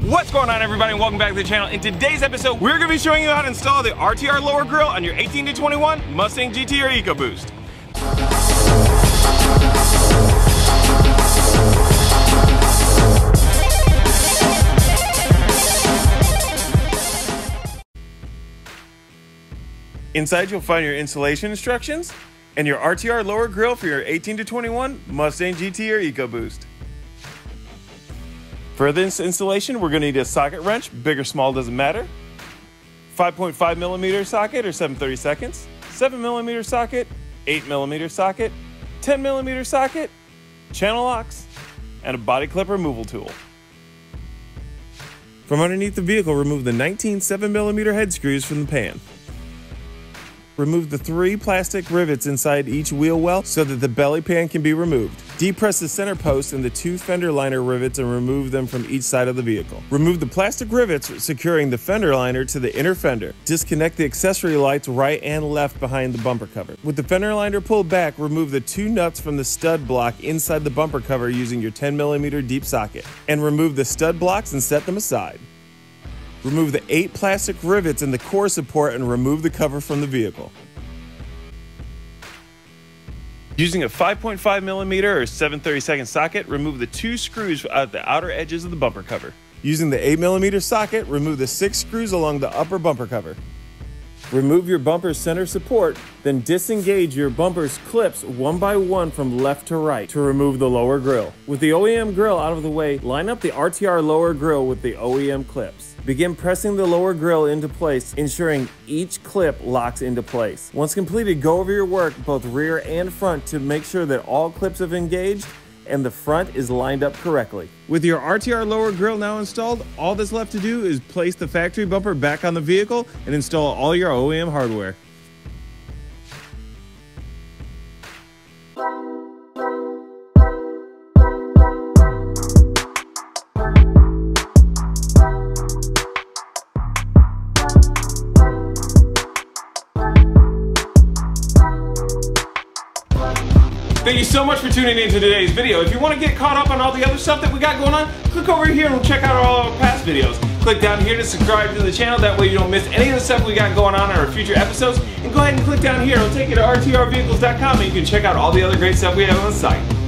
What's going on, everybody, and welcome back to the channel. In today's episode, we're going to be showing you how to install the RTR Lower Grille on your 18 to 21 Mustang GT or EcoBoost. Inside, you'll find your installation instructions and your RTR Lower Grille for your 18 to 21 Mustang GT or EcoBoost. For this installation, we're going to need a socket wrench, big or small doesn't matter, 5.5mm socket or 7/32, 7mm socket, 8mm socket, 10mm socket, channel locks, and a body clip removal tool. From underneath the vehicle, remove the 19 7mm head screws from the pan. Remove the 3 plastic rivets inside each wheel well so that the belly pan can be removed. Depress the center post and the 2 fender liner rivets and remove them from each side of the vehicle. Remove the plastic rivets securing the fender liner to the inner fender. Disconnect the accessory lights right and left behind the bumper cover. With the fender liner pulled back, remove the 2 nuts from the stud block inside the bumper cover using your 10mm deep socket. And remove the stud blocks and set them aside. Remove the 8 plastic rivets in the core support and remove the cover from the vehicle. Using a 5.5mm or 7/32 socket, remove the 2 screws at the outer edges of the bumper cover. Using the 8mm socket, remove the 6 screws along the upper bumper cover. Remove your bumper's center support, then disengage your bumper's clips one by one from left to right to remove the lower grille. With the OEM grille out of the way, line up the RTR lower grille with the OEM clips. Begin pressing the lower grille into place, ensuring each clip locks into place. Once completed, go over your work, both rear and front, to make sure that all clips have engaged and the front is lined up correctly. With your RTR lower grille now installed, all that's left to do is place the factory bumper back on the vehicle and install all your OEM hardware. Thank you so much for tuning into today's video. If you want to get caught up on all the other stuff that we got going on, click over here and we'll check out all our past videos. Click down here to subscribe to the channel, that way you don't miss any of the stuff we got going on in our future episodes. And go ahead and click down here, it'll take you to rtrvehicles.com and you can check out all the other great stuff we have on the site.